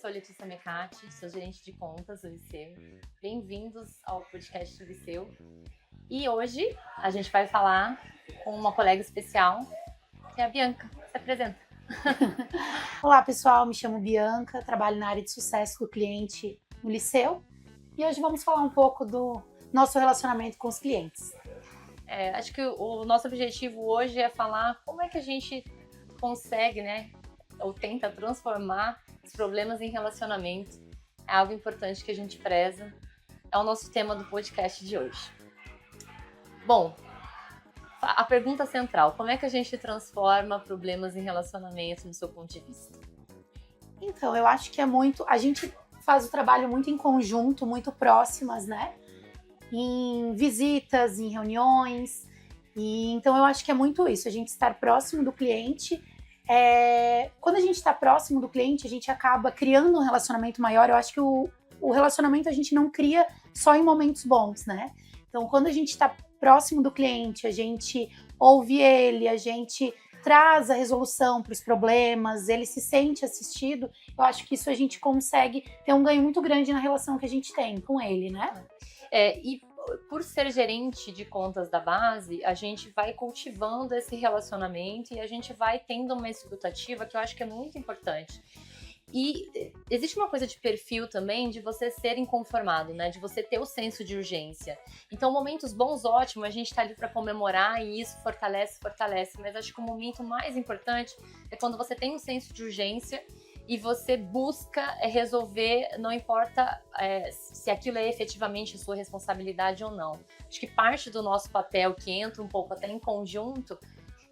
sou Letícia Mecati, sou gerente de contas do Liceu. Bem-vindos ao podcast do Liceu. E hoje a gente vai falar com uma colega especial, que é a Bianca. Se apresenta. Olá pessoal, me chamo Bianca, trabalho na área de sucesso do cliente no Liceu e hoje vamos falar um pouco do nosso relacionamento com os clientes. Acho que o nosso objetivo hoje é falar como é que a gente consegue, ou tenta transformar os problemas em relacionamento. É algo importante que a gente preza. É o nosso tema do podcast de hoje. Bom, a pergunta central, como é que a gente transforma problemas em relacionamento no seu ponto de vista? Então, eu acho que a gente faz o trabalho muito em conjunto, muito próximas, né? Em visitas, em reuniões. E então eu acho que é muito isso, a gente estar próximo do cliente. Quando a gente está próximo do cliente, a gente acaba criando um relacionamento maior. Eu acho que o relacionamento a gente não cria só em momentos bons, né? Então, quando a gente está próximo do cliente, a gente ouve ele, a gente traz a resolução para os problemas, ele se sente assistido. Eu acho que isso a gente consegue ter um ganho muito grande na relação que a gente tem com ele, né? E por ser gerente de contas da base, a gente vai cultivando esse relacionamento e a gente vai tendo uma escutativa que eu acho que é muito importante. E existe uma coisa de perfil também de você ser inconformado, né? De você ter o senso de urgência. Então, momentos bons, ótimo, a gente tá ali para comemorar e isso fortalece. Mas acho que o momento mais importante é quando você tem um senso de urgência e você busca resolver, não importa se aquilo é efetivamente sua responsabilidade ou não. Acho que parte do nosso papel, que entra um pouco até em conjunto,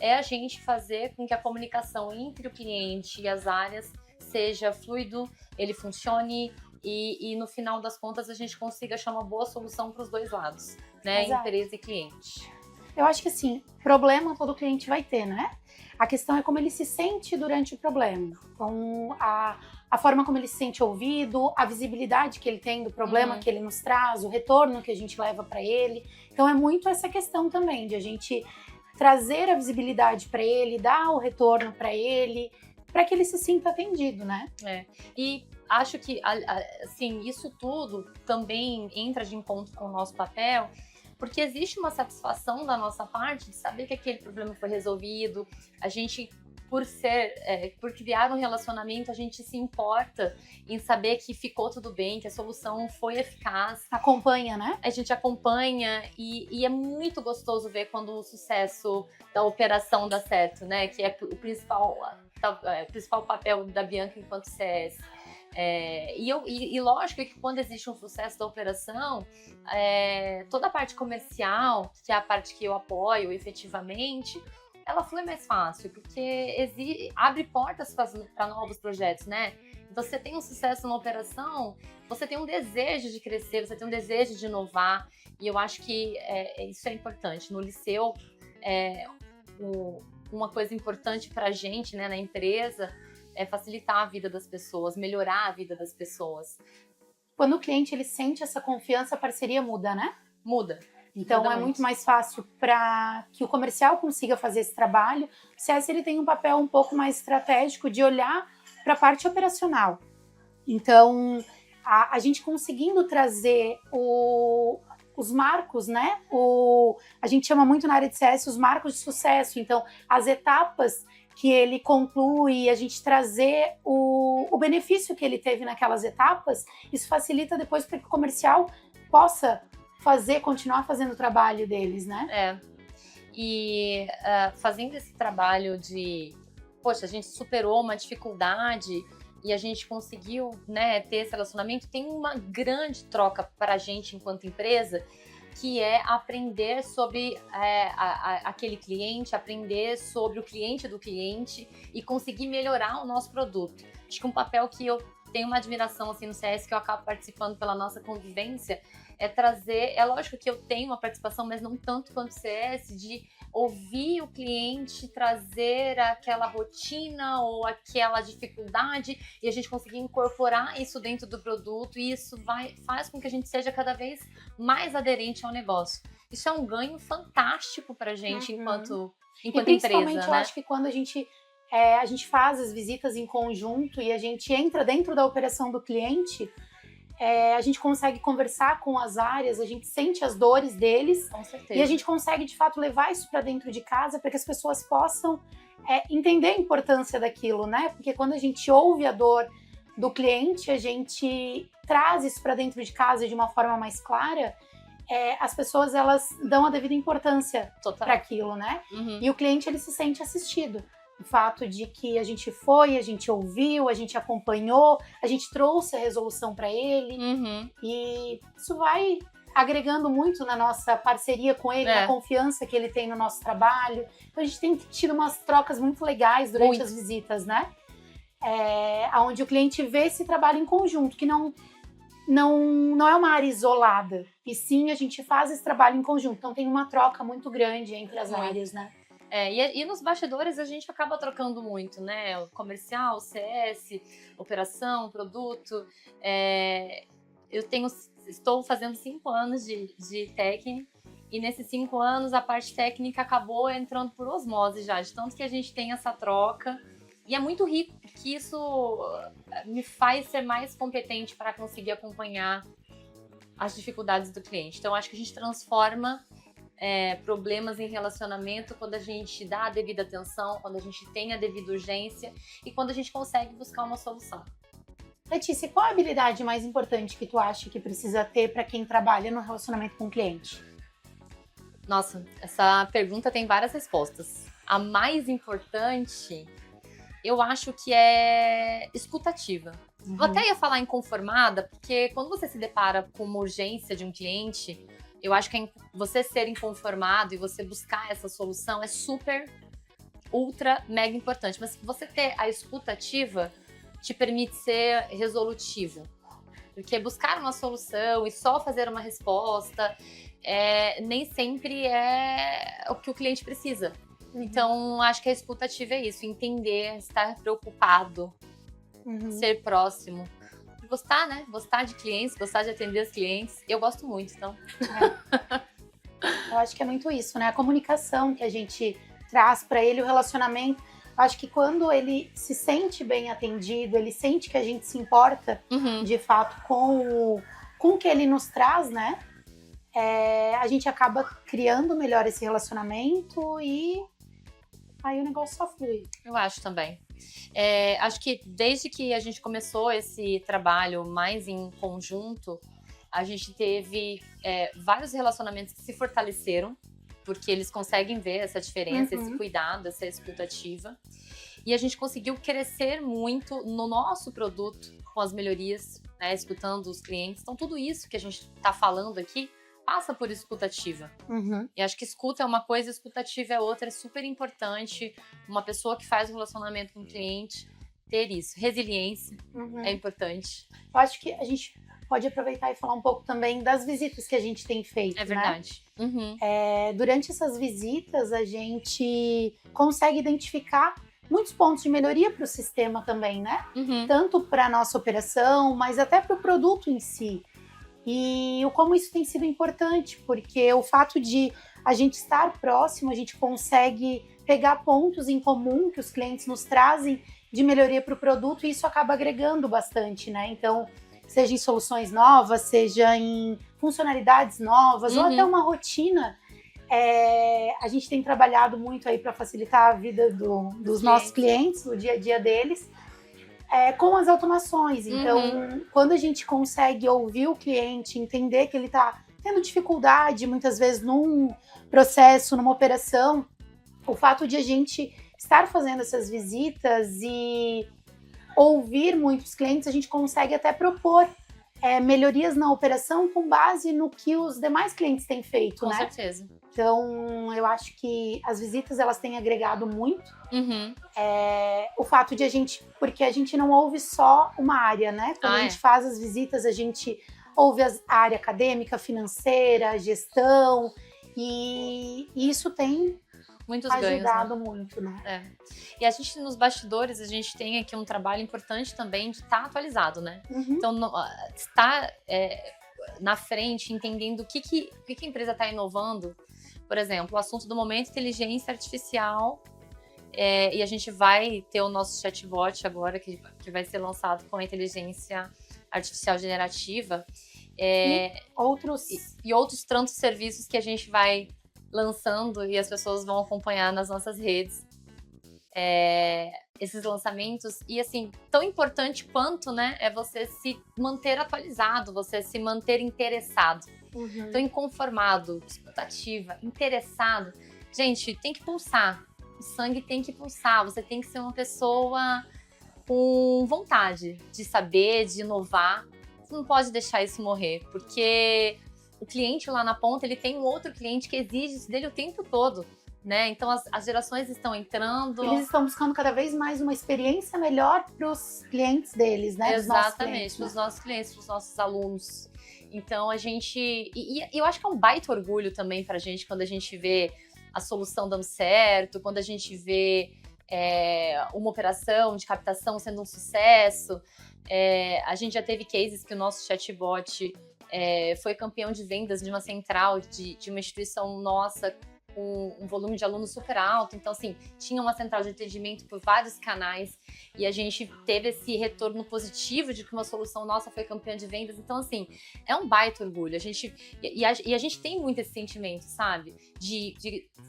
é a gente fazer com que a comunicação entre o cliente e as áreas seja fluido, ele funcione e no final das contas a gente consiga achar uma boa solução para os dois lados, né? Exato. Empresa e cliente. Eu acho que assim, problema todo cliente vai ter, né? A questão é como ele se sente durante o problema. Então, a forma como ele se sente ouvido, a visibilidade que ele tem do problema que ele nos traz, o retorno que a gente leva para ele. Então, é muito essa questão também de a gente trazer a visibilidade para ele, dar o retorno para ele, para que ele se sinta atendido, né? E acho que, assim, isso tudo também entra de encontro com o nosso papel, porque existe uma satisfação da nossa parte de saber que aquele problema foi resolvido. A gente, por criar um relacionamento, a gente se importa em saber que ficou tudo bem, que a solução foi eficaz. Acompanha, né? A gente acompanha e é muito gostoso ver quando o sucesso da operação dá certo, né? Que é o principal papel da Bianca enquanto CS. E lógico que quando existe um sucesso da operação, toda a parte comercial, que é a parte que eu apoio efetivamente, ela flui mais fácil, porque abre portas para novos projetos, né? Então, você tem um sucesso numa operação, você tem um desejo de crescer, você tem um desejo de inovar, e eu acho que isso é importante. No Liceu, uma coisa importante para a gente, né, na empresa, é facilitar a vida das pessoas, melhorar a vida das pessoas. Quando o cliente ele sente essa confiança, a parceria muda, né? Muda. Então Muda é muito mais fácil para que o comercial consiga fazer esse trabalho. O CS ele tem um papel um pouco mais estratégico de olhar para a parte operacional. Então a gente conseguindo trazer os marcos, né? A gente chama muito na área de CS os marcos de sucesso. Então as etapas que ele conclui, a gente trazer o benefício que ele teve naquelas etapas, isso facilita depois para que o comercial possa continuar fazendo o trabalho deles, né? E fazendo esse trabalho a gente superou uma dificuldade e a gente conseguiu, né, ter esse relacionamento, tem uma grande troca para a gente enquanto empresa, que é aprender sobre aquele cliente, aprender sobre o cliente do cliente e conseguir melhorar o nosso produto. Acho que um papel que eu tenho uma admiração assim, no CS, que eu acabo participando pela nossa convivência, é lógico que eu tenho uma participação, mas não tanto quanto o CS, de ouvir o cliente, trazer aquela rotina ou aquela dificuldade e a gente conseguir incorporar isso dentro do produto, e isso faz com que a gente seja cada vez mais aderente ao negócio. Isso é um ganho fantástico pra gente enquanto e principalmente empresa, eu né? acho que quando a gente a gente faz as visitas em conjunto e a gente entra dentro da operação do cliente, a gente consegue conversar com as áreas, a gente sente as dores deles. Com certeza. E a gente consegue, de fato, levar isso para dentro de casa para que as pessoas possam entender a importância daquilo, né? Porque quando a gente ouve a dor do cliente, a gente traz isso para dentro de casa de uma forma mais clara, as pessoas, elas dão a devida importância para aquilo, né? Uhum. E o cliente, ele se sente assistido. O fato de que a gente foi, a gente ouviu, a gente acompanhou, a gente trouxe a resolução para ele. Uhum. E isso vai agregando muito na nossa parceria com ele, na confiança que ele tem no nosso trabalho. Então a gente tem tido umas trocas muito legais durante as visitas, né? Onde o cliente vê esse trabalho em conjunto, que não é uma área isolada. E sim, a gente faz esse trabalho em conjunto. Então tem uma troca muito grande entre as áreas, né? E nos bastidores a gente acaba trocando muito, né? O comercial, o CS, operação, produto. Estou fazendo 5 anos de técnica e nesses 5 anos a parte técnica acabou entrando por osmose já, de tanto que a gente tem essa troca. E é muito rico, porque isso me faz ser mais competente para conseguir acompanhar as dificuldades do cliente. Então, acho que a gente transforma problemas em relacionamento quando a gente dá a devida atenção, quando a gente tem a devida urgência e quando a gente consegue buscar uma solução. Letícia, qual a habilidade mais importante que tu acha que precisa ter para quem trabalha no relacionamento com o cliente? Nossa, essa pergunta tem várias respostas. A mais importante, eu acho que é escutativa. Uhum. Eu até ia falar inconformada, porque quando você se depara com uma urgência de um cliente, eu acho que você ser inconformado e você buscar essa solução é super, ultra, mega importante. Mas você ter a escutativa te permite ser resolutivo. Porque buscar uma solução e só fazer uma resposta nem sempre é o que o cliente precisa. Então, acho que a escutativa é isso. Entender, estar preocupado, ser próximo. Gostar, né? Gostar de clientes, gostar de atender os clientes. Eu gosto muito, então. Eu acho que é muito isso, né? A comunicação que a gente traz para ele, o relacionamento. Eu acho que quando ele se sente bem atendido, ele sente que a gente se importa, de fato, com o que ele nos traz, né? A gente acaba criando melhor esse relacionamento e aí o negócio só flui. Eu acho também. Acho que desde que a gente começou esse trabalho mais em conjunto, a gente teve vários relacionamentos que se fortaleceram, porque eles conseguem ver essa diferença, esse cuidado, essa escutativa. E a gente conseguiu crescer muito no nosso produto, com as melhorias, né, escutando os clientes. Então, tudo isso que a gente está falando aqui passa por escutativa. E acho que escuta é uma coisa, escutativa é outra, é super importante. Uma pessoa que faz um relacionamento com o cliente, ter isso. Resiliência é importante. Eu acho que a gente pode aproveitar e falar um pouco também das visitas que a gente tem feito, É verdade. Né? Durante essas visitas, a gente consegue identificar muitos pontos de melhoria para o sistema também, né? Tanto para a nossa operação, mas até para o produto em si. E o como isso tem sido importante, porque o fato de a gente estar próximo, a gente consegue pegar pontos em comum que os clientes nos trazem de melhoria para o produto e isso acaba agregando bastante, né? Então, seja em soluções novas, seja em funcionalidades novas ou até uma rotina, a gente tem trabalhado muito aí para facilitar a vida dos nossos clientes, o dia a dia deles, com as automações. Então, quando a gente consegue ouvir o cliente, entender que ele está tendo dificuldade, muitas vezes, num processo, numa operação, o fato de a gente estar fazendo essas visitas e ouvir muitos clientes, a gente consegue até propor melhorias na operação com base no que os demais clientes têm feito, Com né? certeza. Então, eu acho que as visitas, elas têm agregado muito. O fato de porque a gente não ouve só uma área, né? Quando a gente faz as visitas, a gente ouve a área acadêmica, financeira, gestão, e isso tem Muitos ajudado ganhos, né? muito, né? E a gente, nos bastidores, a gente tem aqui um trabalho importante também de estar atualizado, né? Então, estar na frente, entendendo o que a empresa está inovando. Por exemplo, o assunto do momento, inteligência artificial, E a gente vai ter o nosso chatbot agora, que vai ser lançado com a inteligência artificial generativa. E outros tantos serviços que a gente vai lançando e as pessoas vão acompanhar nas nossas redes. Esses lançamentos. E assim, tão importante quanto, né, é você se manter atualizado, você se manter interessado. Tão inconformado, expectativa, interessado. Gente, tem que pulsar. O sangue tem que pulsar. Você tem que ser uma pessoa com vontade de saber, de inovar. Você não pode deixar isso morrer, porque o cliente lá na ponta, ele tem um outro cliente que exige isso dele o tempo todo, né? Então as gerações estão entrando. Eles estão buscando cada vez mais uma experiência melhor para os clientes deles, né? Exatamente, para os nossos clientes, para os nossos alunos. Então a gente. E eu acho que é um baita orgulho também para a gente quando a gente vê a solução dando certo, quando a gente vê uma operação de captação sendo um sucesso. A gente já teve cases que o nosso chatbot foi campeão de vendas de uma central, de uma instituição nossa, com um volume de alunos super alto. Então, assim, tinha uma central de atendimento por vários canais e a gente teve esse retorno positivo de que uma solução nossa foi campeã de vendas. Então, assim, é um baita orgulho. A gente tem muito esse sentimento, sabe?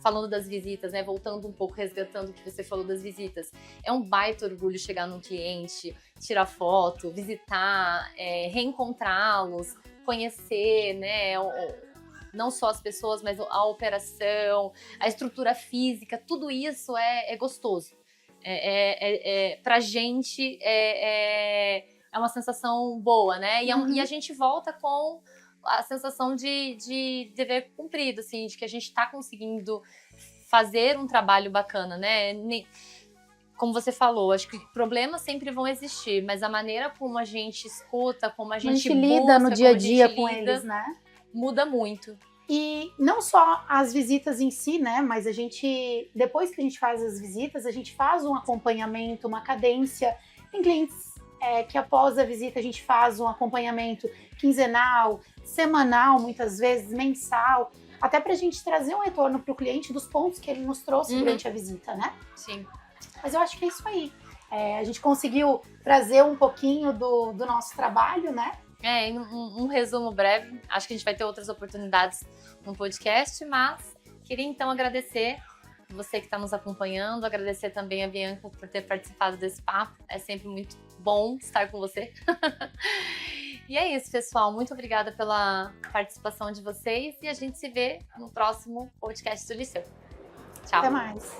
Falando das visitas, né? Voltando um pouco, resgatando o que você falou das visitas. É um baita orgulho chegar num cliente, tirar foto, visitar, reencontrá-los, conhecer, né? Não só as pessoas, mas a operação, a estrutura física, tudo isso é gostoso. Pra gente é uma sensação boa, né? E a gente volta com a sensação de dever cumprido, assim, de que a gente está conseguindo fazer um trabalho bacana, né? Como você falou, acho que problemas sempre vão existir, mas a maneira como a gente escuta, como a gente lida no dia a dia com eles, né? Muda muito. E não só as visitas em si, né? Mas a gente, depois que a gente faz as visitas, a gente faz um acompanhamento, uma cadência. Tem clientes que após a visita a gente faz um acompanhamento quinzenal, semanal, muitas vezes, mensal, até pra gente trazer um retorno pro cliente dos pontos que ele nos trouxe durante a visita, né? Sim. Mas eu acho que é isso aí. A gente conseguiu trazer um pouquinho do nosso trabalho, né? Um resumo breve. Acho que a gente vai ter outras oportunidades no podcast, mas queria então agradecer você que está nos acompanhando, agradecer também a Bianca por ter participado desse papo. É sempre muito bom estar com você. E é isso, pessoal. Muito obrigada pela participação de vocês e a gente se vê no próximo podcast do Liceu. Tchau. Até mais.